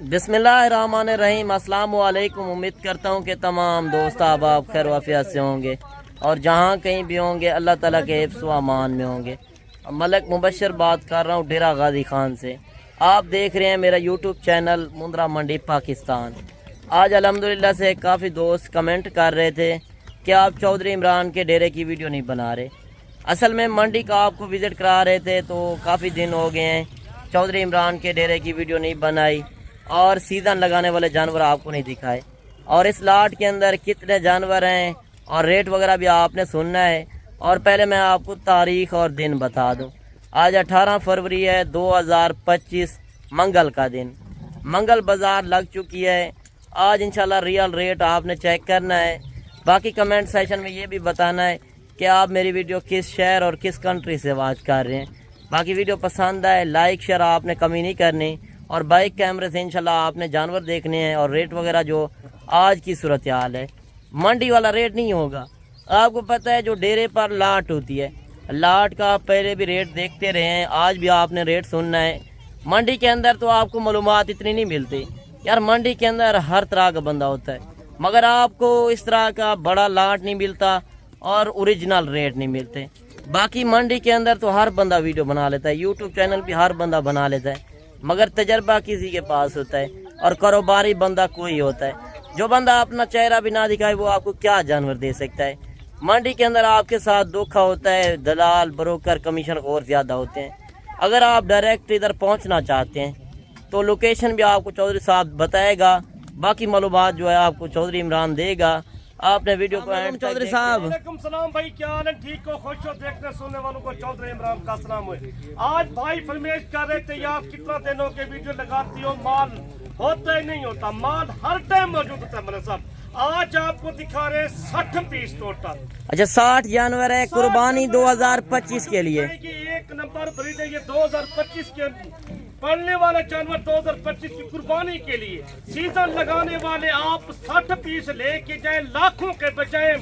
बिस्मिल्लाहिर्रहमानिर्रहीम। अस्सलाम वालेकुम। उम्मीद करता हूँ कि तमाम दोस्त आप खैर वाफियत से होंगे और जहाँ कहीं भी होंगे अल्लाह ताला के हिफ्ज़ व अमान में होंगे। मलक मुबशर बात कर रहा हूँ डेरा गाजी खान से। आप देख रहे हैं मेरा यूट्यूब चैनल मुंद्रा मंडी पाकिस्तान। आज अल्हम्दुलिल्लाह से काफ़ी दोस्त कमेंट कर रहे थे कि आप चौधरी इमरान के डेरे की वीडियो नहीं बना रहे। असल में मंडी का आपको विज़िट करा रहे थे तो काफ़ी दिन हो गए हैं चौधरी इमरान के डेरे की वीडियो नहीं बनाई और सीज़न लगाने वाले जानवर आपको नहीं दिखाए। और इस लाट के अंदर कितने जानवर हैं और रेट वगैरह भी आपने सुनना है। और पहले मैं आपको तारीख़ और दिन बता दूं। आज 18 फरवरी है 2025 मंगल का दिन। मंगल बाज़ार लग चुकी है। आज इंशाल्लाह रियल रेट आपने चेक करना है। बाकी कमेंट सेशन में ये भी बताना है कि आप मेरी वीडियो किस शहर और किस कंट्री से वॉच कर रहे हैं। बाकी वीडियो पसंद आए लाइक शेयर आपने कमी नहीं करनी और बाइक कैमरे से इंशाल्लाह आपने जानवर देखने हैं और रेट वगैरह जो आज की सूरत हाल है। मंडी वाला रेट नहीं होगा। आपको पता है जो डेरे पर लाट होती है, लाट का आप पहले भी रेट देखते रहे हैं, आज भी आपने रेट सुनना है। मंडी के अंदर तो आपको मालूमात इतनी नहीं मिलती यार। मंडी के अंदर हर तरह का बंदा होता है मगर आपको इस तरह का बड़ा लाट नहीं मिलता और ओरिजिनल रेट नहीं मिलते। बाकी मंडी के अंदर तो हर बंदा वीडियो बना लेता है, यूट्यूब चैनल भी हर बंदा बना लेता है मगर तजर्बा किसी के पास होता है और कारोबारी बंदा कोई होता है। जो बंदा अपना चेहरा भी ना दिखाए वो आपको क्या जानवर दे सकता है। मंडी के अंदर आपके साथ धोखा होता है, दलाल ब्रोकर कमीशन और ज़्यादा होते हैं। अगर आप डायरेक्ट इधर पहुंचना चाहते हैं तो लोकेशन भी आपको चौधरी साहब बताएगा। बाकी मालूमात जो है आपको चौधरी इमरान देगा। आपने वीडियो को चौधरी साहब वालेकुम सलाम भाई, क्या हाल है? ठीक हो? खुश हो? देखने सुनने वालों को चौधरी इमरान का सलाम हो। आज भाई फरमाइश कर रहे थे यार कितना दिनों के वीडियो लगाती हो, माल होता ही नहीं होता। माल हर टाइम मौजूद होता है मेरे साहब। आज आपको दिखा रहे 60 पीस टोटल। अच्छा 60 जानवर है कुर्बानी 2025 के लिए। एक नंबर ब्रीड है ये 2025 के पलने वाले जानवर 2025 की कुर्बानी के लिए। सीजन लगाने वाले आप 60 पीस लेके जाए, लाखों के बजाय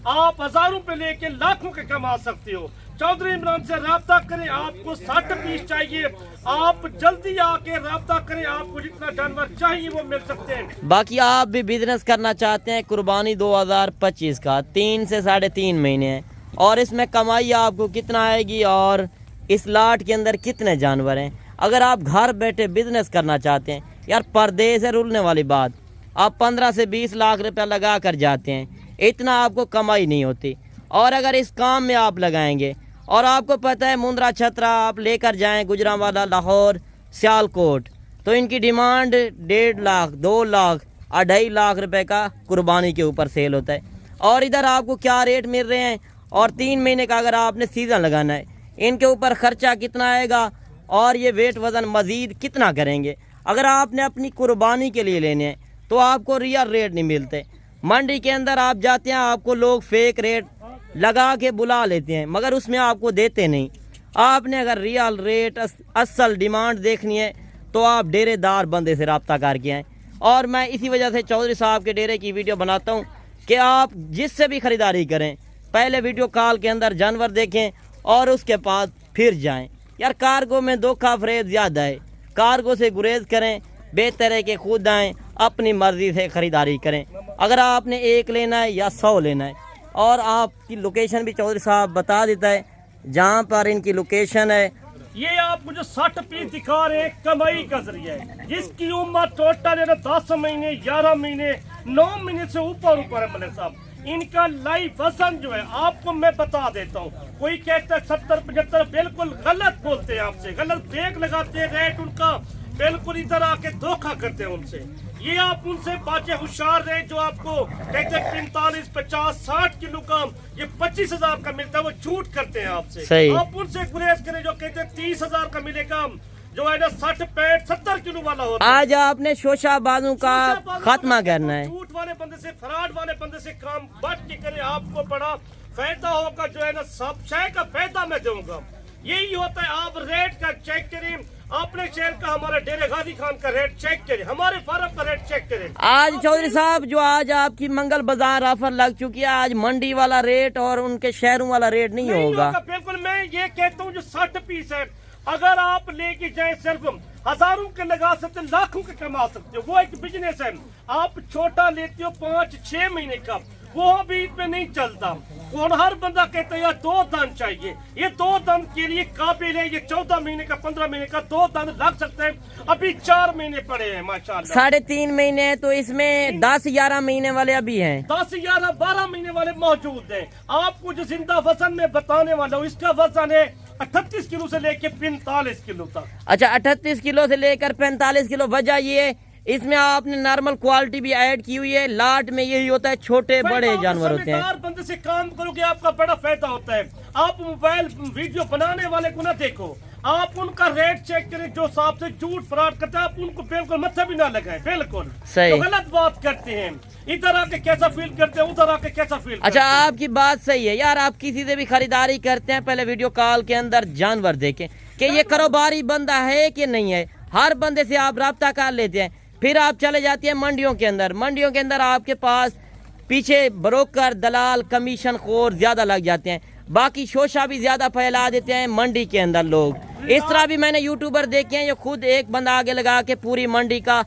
आप हजारों पे लेके लाखों के कमा सकते हो। चौधरी इमरान से राब्ता करें। आपको 60 पीस चाहिए, आप जल्दी आके राब्ता करें। आपको जितना जानवर चाहिए वो मिल सकते हैं। बाकी आप भी बिजनेस करना चाहते हैं, कुर्बानी 2025 का 3 से 3.5 महीने है और इसमें कमाई आपको कितना आएगी और इस लाट के अंदर कितने जानवर हैं। अगर आप घर बैठे बिजनेस करना चाहते हैं यार, परदेश है रुलने वाली बात, आप 15 से 20 लाख रुपया लगा कर जाते हैं, इतना आपको कमाई नहीं होती। और अगर इस काम में आप लगाएंगे और आपको पता है मुंद्रा छतरा आप लेकर जाएं गुजरांवाला लाहौर सियालकोट तो इनकी डिमांड 1.5 लाख 2 लाख 2.5 लाख रुपए का कुर्बानी के ऊपर सेल होता है। और इधर आपको क्या रेट मिल रहे हैं और 3 महीने का अगर आपने सीज़न लगाना है इनके ऊपर खर्चा कितना आएगा और ये वेट वज़न मज़ीद कितना करेंगे। अगर आपने अपनी कुर्बानी के लिए लेने हैं तो आपको रियल रेट नहीं मिलते। मंडी के अंदर आप जाते हैं आपको लोग फेक रेट लगा के बुला लेते हैं मगर उसमें आपको देते नहीं। आपने अगर रियल रेट असल डिमांड देखनी है तो आप डेरेदार बंदे से रब्ता करके आएँ। और मैं इसी वजह से चौधरी साहब के डेरे की वीडियो बनाता हूँ कि आप जिससे भी ख़रीदारी करें पहले वीडियो कॉल के अंदर जानवर देखें और उसके बाद फिर जाएँ। यार कार्गो में धोखा फरेब ज़्यादा है, कार्गो से गुरेज करें, बेहतर है कि खुद आएँ अपनी मर्ज़ी से ख़रीदारी करें। अगर आपने 1 लेना है या 100 लेना है और आपकी लोकेशन भी चौधरी साहब बता देता है जहाँ पर इनकी लोकेशन है। ये आप मुझे 60 पीस दिखा रहे हैं कमाई का जरिया है जिसकी उम्र टोटल है 10 महीने 11 महीने 9 महीने से ऊपर है मलिक साहब। इनका लाइफ वजन जो है आपको मैं बता देता हूँ। कोई कहता है 70-75, बिल्कुल गलत बोलते हैं आपसे, गलत फेक लगाते हैं रेट उनका, बिल्कुल इधर आके धोखा करते हैं उनसे। ये आप उनसे बातें होशियार रहे जो आपको कहते हैं 45, 50, 60 किलो का ये 25,000 का मिलता है, वो झूठ करते हैं आपसे। आप उनसे गुरेज करें जो कहते हैं 30,000 का मिलेगा, जो है ना 60, 65, 70 किलो वाला होता है। आज आपने शोशाबाजों का खात्मा करना है। झूठ वाले बंदे से, फ्रॉड वाले बंदे से काम बच के करें, आपको बड़ा फायदा होगा। जो है ना सब शय का फायदा मैं दूंगा। यही होता है। आप रेट का चेक करें, अपने शहर का हमारा डेरे गाजी खान का रेट चेक करें, हमारे फार्म का रेट चेक करें। आज चौधरी साहब जो आज आपकी मंगल बाजार ऑफर लग चुकी है, आज मंडी वाला रेट और उनके शहरों वाला रेट नहीं होगा। बिल्कुल मैं ये कहता हूँ जो 60 पीस है अगर आप लेके जाए सिर्फ हजारों के लगा सकते हैं, लाखों के कमा सकते हो, वो एक बिजनेस है। आप छोटा लेते हो 5-6 महीने का, वो भी इसमें नहीं चलता। कौन हर बंदा कहता है यार 2 दान चाहिए, ये 2 दान के लिए काबिल है, ये 14 महीने का 15 महीने का 2 दान लग सकता है। अभी 4 महीने पड़े हैं माशाल्लाह, 3.5 महीने हैं, तो इसमें 10-11 महीने वाले अभी हैं, 10-11-12 महीने वाले मौजूद हैं। आपको जो जिंदा वजन में बताने वाला हूँ, इसका वजन है 38 किलो से लेके 45 किलो तक। अच्छा 38 किलो से लेकर 45 किलो। वजह ये इसमें आपने नॉर्मल क्वालिटी भी ऐड की हुई है। लाट में यही होता है, छोटे बड़े जानवर होते हैं। समझदार बंदे से काम करोगे आपका बड़ा फायदा होता है। आप मोबाइल वीडियो बनाने वाले को ना देखो, आप उनका रेट चेक करें, जो हिसाब से झूठ फ्रॉड करते हैं आप उनको बिल्कुल मत्था भी ना लगाएं, बिल्कुल सही। तो गलत बात करते हैं, इधर आके कैसा फील करते हैं, उधर आके कैसा फील करते अच्छा हैं। आपकी बात सही है यार, आप किसी से भी खरीदारी करते हैं पहले वीडियो कॉल के अंदर जानवर देखें कि ये कारोबारी बंदा है कि नहीं है। हर बंदे से आप राब्ता कर लेते हैं, फिर आप चले जाते हैं मंडियों के अंदर। मंडियों के अंदर आपके पास पीछे ब्रोकर, दलाल, कमीशन खोर ज्यादा लग जाते हैं, बाकी शोशा भी ज्यादा फैला देते हैं मंडी के अंदर लोग। इस तरह भी मैंने यूट्यूबर देखे हैं, जो खुद एक बंदा आगे लगा के पूरी मंडी का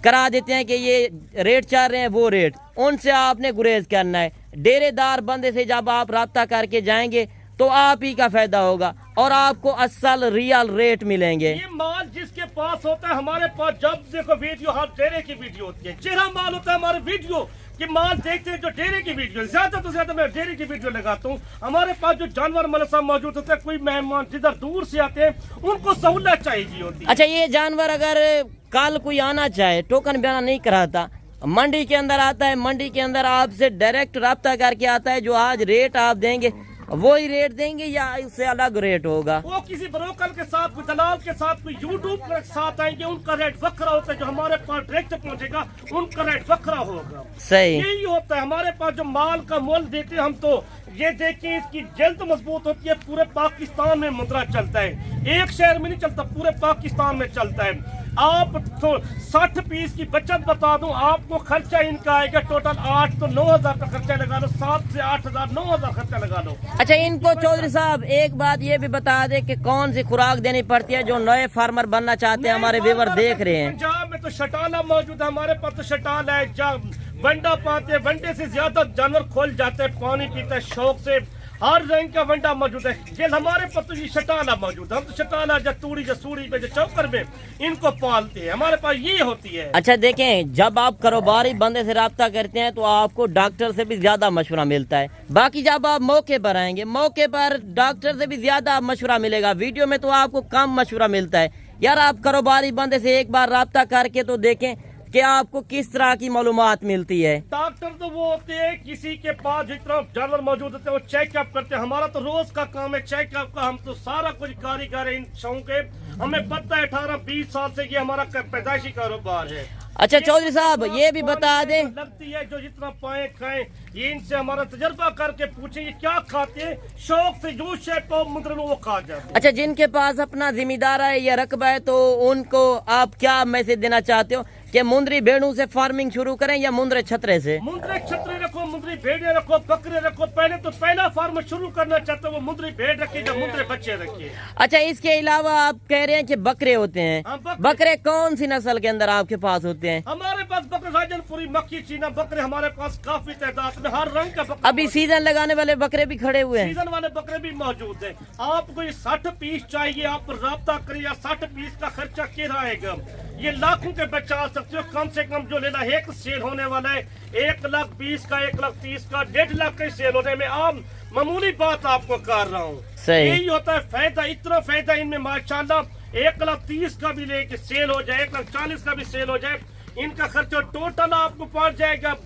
करा देते हैं कि ये रेट चल रहे हैं, वो रेट। उनसे आपने गुरेज करना है। डेरेदार बंदे से जब आप राब्ता करके जाएंगे तो आप ही का फायदा होगा और आपको असल रियल रेट मिलेंगे। ये माल जिसके पास होता है, हमारे पास जब देखो वीडियो, हर डेरे की वीडियो होती है, चेहरा माल होता है हमारे वीडियो कि माल देखते हैं जो डेरे की वीडियो, ज्यादा तो ज्यादा मैं डेरे की वीडियो लगाता हूँ। हमारे पास जो जानवर मलसा मौजूद होता है, कोई मेहमान जिधर दूर से आते हैं उनको सहूलत चाहिए होती है। अच्छा ये जानवर अगर कल कोई आना चाहे, टोकन बयाना नहीं कराता, मंडी के अंदर आता है, मंडी के अंदर आपसे डायरेक्ट राब्ता करके आता है, जो आज रेट आप देंगे वही रेट देंगे या उससे अलग रेट होगा? वो किसी ब्रोकर के साथ, कोई दलाल के साथ, कोई यूट्यूब के साथ आएंगे, उनका रेट वक्रा होता है। जो हमारे पास डायरेक्ट पहुंचेगा उनका रेट वक्रा होगा। सही यही होता है। हमारे पास जो माल का मोल देते हैं हम, तो ये देखिए इसकी जल्द मजबूत होती है। पूरे पाकिस्तान में मुद्रा चलता है, एक शहर में नहीं चलता, पूरे पाकिस्तान में चलता है। आप तो 60 पीस की बचत बता दूं, आपको खर्चा इनका आएगा टोटल 8 तो 9,000 का खर्चा लगा लो, 7 से 8,000 9,000 खर्चा लगा लो। अच्छा इनको चौधरी साहब एक बात ये भी बता दे कि कौन सी खुराक देनी पड़ती है जो नए फार्मर बनना चाहते हैं, हमारे व्यूअर देख रहे हैं। पंजाब में तो शटाला मौजूद है, हमारे पास तो शटाला है, वंडा पाते हैं, वंडे से ज्यादा जानवर खोल जाते हैं, पानी पीते हैं शौक से, हर रंग का वंडा मौजूद है। ये हमारे पास तो ये शटाला मौजूद है, हम तो शटाला जतूड़ी जसूड़ी पे, जो चौकर में इनको पालते हैं, हमारे पास ये होती है। अच्छा देखें, जब आप कारोबारी बंदे से राब्ता करते हैं तो आपको डॉक्टर से भी ज्यादा मशवरा मिलता है। बाकी जब आप मौके पर आएंगे, मौके पर डॉक्टर से भी ज्यादा मशवरा मिलेगा, वीडियो में तो आपको कम मशवरा मिलता है। यार आप कारोबारी बंदे से एक बार राब्ता करके तो देखें कि आपको किस तरह की मालूमात मिलती है। डॉक्टर तो वो होते हैं किसी के पास जितना जानवर मौजूद होते हैं वो चेकअप करते हैं। हमारा तो रोज का काम है चेकअप का, हम तो सारा कुछ कारीगर है इन शौक के, हमें पता है 18-20 साल से ये हमारा पैदाइशी कारोबार है। अच्छा चौधरी साहब ये भी बता दें, लगती है जो जितना पाए खाएं, ये इनसे हमारा तजर्बा करके पूछे ये क्या खाते हैं, शौक से जो शेप मुद्र वो खा जाते। अच्छा जिनके पास अपना जिम्मेदार है या रकबा है तो उनको आप क्या मैसेज देना चाहते हो कि मुंदरी भेड़ों से फार्मिंग शुरू करें या मुंदरे छतरे से? मुंदरी छतरे रखो, मुंदरी भेड़े रखो, बकरे रखो। पहले तो पहला फार्म शुरू करना चाहते हो वो मुंदरी भेड़ रखिए या मुंदरे बच्चे रखिए। अच्छा इसके अलावा आप कह रहे हैं कि बकरे होते हैं, हाँ, बकरे कौन सी नस्ल के अंदर आपके पास होते हैं? हमारे पास बकरे राजनपुरी, मक्खी, चीना बकरे हमारे पास काफी तादाद में, हर रंग का बकरा। अभी सीजन लगाने वाले बकरे भी खड़े हुए हैं, सीजन वाले बकरे भी मौजूद है। आपको ये 60 पीस चाहिए, आप राब्ता करिए। 60 पीस का खर्चा क्या रहेगा? ये लाखों के बचा सकते हो, कम से कम जो लेना है। एक सेल होने वाला है 1,20,000 का, 1,30,000 का, 1.5 लाख का सेल होने में आम मामूली बात आपको कर रहा हूँ। यही होता है फायदा, इतना फायदा इनमें माशाल्लाह। 1,30,000 का भी लेके सेल हो जाए, 1,40,000 का भी सेल हो जाए, इनका खर्चा टोटल आपको पड़ जाएगा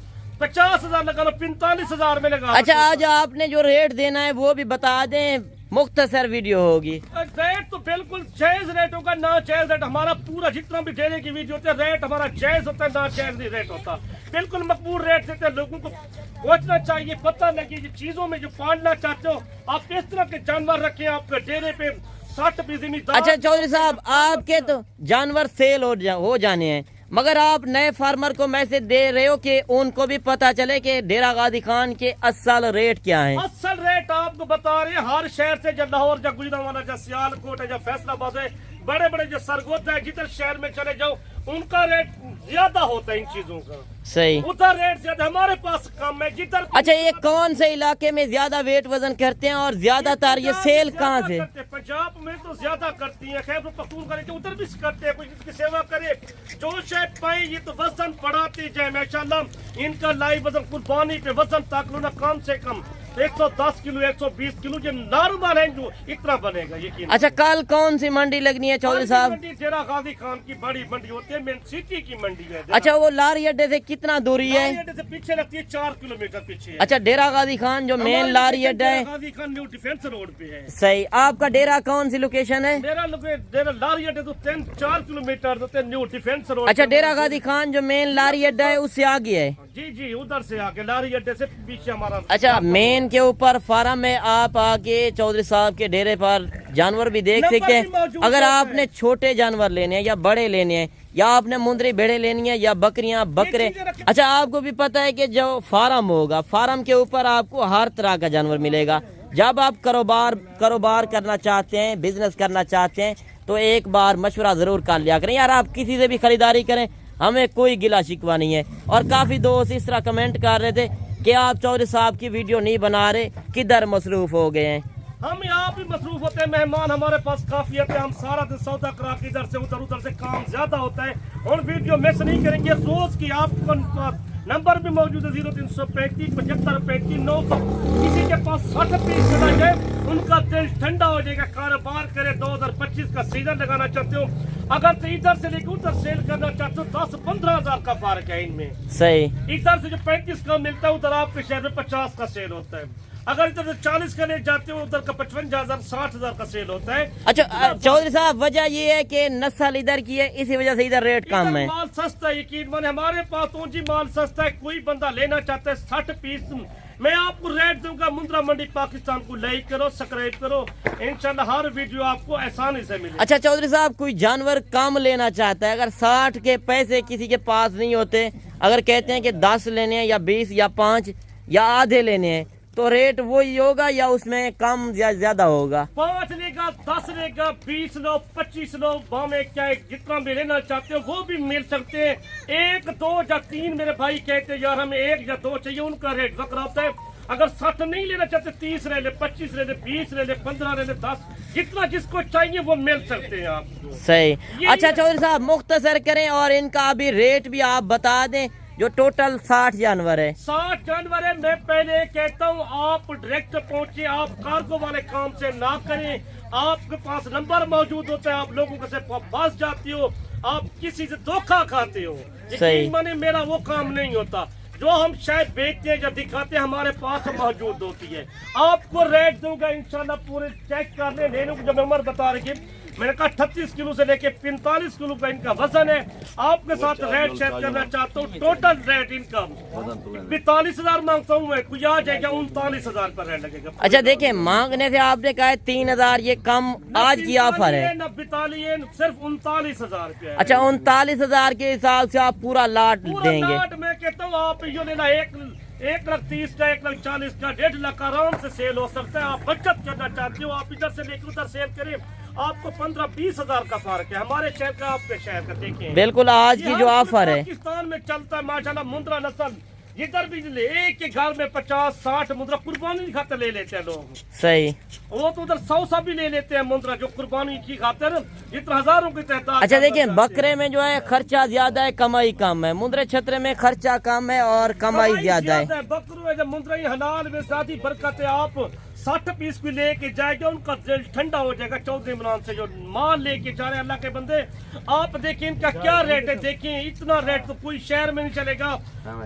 50,000 लगा लो, 45,000 में लगा। अच्छा आज आपने जो रेट देना है वो भी बता दें, मुख्तसर वीडियो होगी। रेट तो बिल्कुल जायज रेट होगा, ना जायज रेट हमारा पूरा जितना भी डेरे की वीडियो होती है, रेट हमारा जायज होता है, ना जायज नहीं रेट होता। बिल्कुल मकबूल रेट देते हैं। लोगों को सोचना चाहिए, पता लगे ये चीजों में जो पालना चाहते हो आप इस तरह के जानवर रखें आपके डेरे पे 60 फीसदी। अच्छा चौधरी साहब आपके तो जानवर सेल हो जाने हैं, मगर आप नए फार्मर को मैसेज दे रहे हो कि उनको भी पता चले कि डेरा गाजी खान के असल रेट क्या है। असल रेट आपको बता रहे हैं, हर शहर से, जब लाहौर, जब गुजरांवाला, जब सियालकोट है, जब फैसलाबाद है, बड़े बड़े जो सरगोदा है, जिधर शहर में चले जाओ उनका रेट ज्यादा होता है इन चीजों का। सही, उधर रेट ज्यादा, हमारे पास कम है जिधर। अच्छा, ये कौन से इलाके में ज्यादा वेट वजन करते हैं और ज्यादातर ये सेल कहाँ से? पंजाब में तो ज्यादा करती है, खैबर पख्तूनख्वा करे, उधर भी करते हैं, कोई इसकी सेवा करे, जो शायद पाए, ये तो वजन बढ़ाते जाए माशाल्लाह। इनका लाइव वजन कुर्बानी पे वजन ताक लो ना, कम से कम 110 किलो 120 किलो जो नॉर्मल है, जो इतना बनेगा यकीन। अच्छा, कल कौन सी मंडी लगनी है चौधरी साहब? मंडी डेरा गाजी खान की बड़ी मंडी होती है, मेन सिटी की मंडी है। अच्छा, वो लारी अड्डे से कितना दूरी है? लारी अड्डे से पीछे लगती है, 4 किलोमीटर पीछे है। अच्छा, डेरा गाजी खान जो मेन लारी अड्डा है, Ghazi Khan new defence road पे है। सही। आपका डेरा कौन सी लोकेशन है? डेरा लारी अड्डे तो 4 किलोमीटर होते हैं, न्यू डिफेंस रोड। अच्छा, डेरा गाजी खान जो मेन लारी अड्डा है उससे आगे है? जी जी, उधर से आगे लारी अड्डे से पीछे हमारा। अच्छा, मेन के ऊपर फार्म में आप आके चौधरी साहब के डेरे पर जानवर भी देख सकते हैं। अगर आपने छोटे जानवर लेने हैं या बड़े लेने हैं, या आपने मुंदरी भेड़े लेनी है या बकरियां बकरे, अच्छा, आपको भी पता है कि जो फार्म होगा, फार्म के ऊपर आपको हर तरह का जानवर मिलेगा। जब आप कारोबार करना चाहते हैं, बिजनेस करना चाहते हैं, तो एक बार मशवरा जरूर कर लिया करें यार। आप किसी से भी खरीदारी करें, हमें कोई गिला शिकवा नहीं है। और काफी दोस्त इस तरह कमेंट कर रहे थे कि आप चौधरी साहब की वीडियो नहीं बना रहे, किधर मसरूफ हो गए हैं। हम यहाँ भी मसरूफ होते हैं, मेहमान हमारे पास काफी आते हैं, हम सारा दिन सौदा करा के इधर से उधर से काम ज्यादा होता है, और वीडियो मिस नहीं करेंगे। रोज की आपको नंबर भी मौजूद है 0335 75 35 900। किसी के पास 60 पीस चला जाए, उनका दिल ठंडा हो जाएगा, कारोबार करे, 2025 का सीजन लगाना चाहते हो, अगर तो इधर से लेकर उधर सेल करना चाहते हो, 10-15 हजार का फर्क है इनमें। सही। इधर से जो 35 का मिलता है, उधर आपके शहर में 50 का सेल होता है। अगर इधर से 40 का ले जाते हो, उधर का 55,000 60,000 का सेल होता है। अच्छा चौधरी साहब, वजह ये है कि नस्ल इधर की है, इसी वजह से इधर रेट कम है। माल सस्ता है, यकीन माने हमारे पास तो जी माल सस्ता है। कोई बंदा लेना चाहता है 60 पीस, मैं आपको रेट दूंगा। मुंद्रा मंडी पाकिस्तान को लाइक करो, सब्सक्राइब करो, इंशाल्लाह हर वीडियो आपको आसानी से मिलेगी। अच्छा चौधरी साहब, कोई जानवर कम लेना चाहता है, अगर 60 के पैसे किसी के पास नहीं होते, अगर कहते हैं कि 10 लेने हैं या 20 या 5 या आधे लेने हैं, तो रेट वही होगा या उसमें कम या ज्यादा होगा? 5 लेगा, 10 लेगा, 20 लो, 25 लो, में क्या जितना भी लेना चाहते हो वो भी मिल सकते हैं। 1, 2 या 3 मेरे भाई कहते हैं यार हमें 1 या 2 चाहिए, उनका रेट वक्र होता है। अगर 60 नहीं लेना चाहते, 30 ले ले, 25 ले ले, 20 ले ले, 15 ले ले, 10, जितना जिसको चाहिए वो मिल सकते हैं आपको। सही। अच्छा चौधरी साहब, मुख्तसर करें और इनका अभी रेट भी आप बता दें, जो टोटल 60 जानवर है। 60 जानवर है। मैं पहले कहता हूँ आप डायरेक्ट पहुँचे, आप कार्गो वाले काम से ना करें। आपके पास नंबर मौजूद होता है, आप लोगों के से फंस जाती हो, आप किसी से धोखा खाते हो। सही। माने मेरा वो काम नहीं होता, जो हम शायद बेचते हैं, जब दिखाते हैं हमारे पास मौजूद होती है। आपको रेट दूंगा इंशाल्लाह, पूरे चेक करने लेने को जब नंबर बता रहे, मैंने कहा 38 किलो से लेके 45 किलो का इनका वजन है। आपके साथ रेट शेयर करना चाहता हूँ। टोटल रेट इनका 42,000 मांगता हूँ मैं, कोई आ जाएगा 39,000 पर रेट लगेगा। अच्छा देखिए, मांगने से आपने कहा 3,000, ये कम आज की ऑफर है। न 42, सिर्फ 39,000 रुपया। अच्छा 39,000 के हिसाब से आप पूरा लाट देंगे? लाट मैं कहता हूँ आप यो लेना, 1,30,000 का, 1,40,000 का, 1.5 लाख आराम से सेल हो सकता है। आप बचत करना चाहते हो, आप इधर से लेकर उधर सेल करें, आपको 15-20 हजार का फर्क है हमारे शहर का आपके शहर का। देखिए बिल्कुल आज की जो ऑफर है पाकिस्तान में चलता है माशाल्लाह। मुंद्रा नस्ल जिधर भी ले, एक के घर में 50-60 मुंद्रा कुर्बानी की खातिर ले लेते हैं लोग। सही। वो तो उधर 100 भी ले लेते हैं मुंद्रा, जो कुर्बानी की खातिर जितना हजारों की तादाद। अच्छा देखिए, बकरे में जो है खर्चा ज्यादा है, कमाई कम है। मुंद्रे छतरे में खर्चा कम है और कमाई ज्यादा है। बकरों में जब मुंद्रा हलाल में शादी बरकत है, आप 60 पीस भी लेके जाएगा, उनका दिल ठंडा हो जाएगा। 14 इमरान से जो माल लेके जा रहे हैं अल्लाह के बंदे, आप देखिए इनका क्या रेट है। देखिए इतना रेट तो कोई शहर में नहीं चलेगा।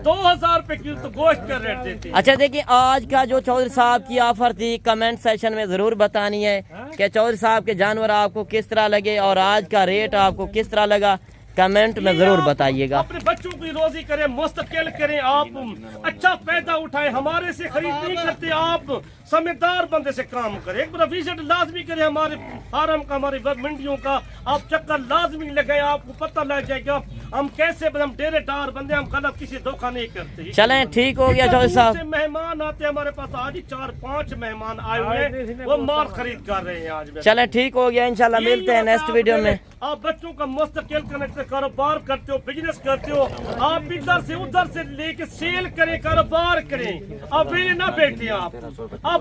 2,000 रुपए किलो तो गोश्त का रेट देते हैं। अच्छा देखिए, आज का जो चौधरी साहब की ऑफर थी, कमेंट सेक्शन में जरूर बतानी है कि चौधरी साहब के जानवर आपको किस तरह लगे और आज का रेट आपको किस तरह लगा, कमेंट में जरूर बताइएगा। अपने बच्चों की रोजी करें, मुस्तकिल करें, आप अच्छा फायदा उठाएं। हमारे से खरीद नहीं करते, आप समझदार बंदे से काम करें। एक बार विजिट लाजमी करें हमारे फार्म का, हमारी मंडियों का, आप चक्कर लाजमी लगाएं, आपको पता लग जाएगा। हम कैसे हम डेरेदार बंदे, हम गलत किसी धोखा नहीं करते। चलें ठीक हो गया चौधरी साहब। से मेहमान आते हैं हमारे पास, आज ही 4-5 मेहमान आए हुए हैं, वो माल खरीद कर रहे हैं आज। चलें ठीक हो गया, इंशाल्लाह मिलते हैं नेक्स्ट वीडियो में। आप बच्चों का मुस्तकिल कनेक्ट कारोबार करते हो, बिजनेस करते हो, आप इधर से उधर से लेके सेल करें, कारोबार करें, आप वेले ना बैठे। आप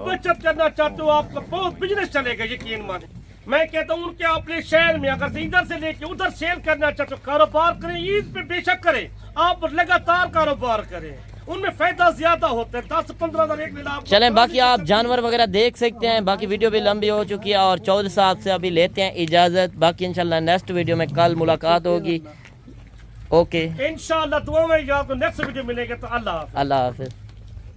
बचत करना चाहते हो, आपका बहुत बिजनेस चलेगा, यकीन माने। मैं कहता हूँ उनके अपने शहर में अगर से इधर से लेके उधर सेल करना चाहते हो, कारोबार करें, ईद पे बेशक करें, आप लगातार कारोबार करें, उनमें फायदा ज्यादा होता है। 10-15 हज़ार एक दिन। चलें बाकी आप जानवर वगैरह देख सकते हैं। बाकी वीडियो भी लंबी हो चुकी है और चौधरी साहब से अभी लेते हैं इजाज़त। बाकी इंशाल्लाह नेक्स्ट वीडियो में कल मुलाकात होगी। ओके इंशाल्लाह दुआ में आपको नेक्स्ट वीडियो मिलेगा। तो अल्लाह हाफ़िज़। अल्लाह हाफिज़।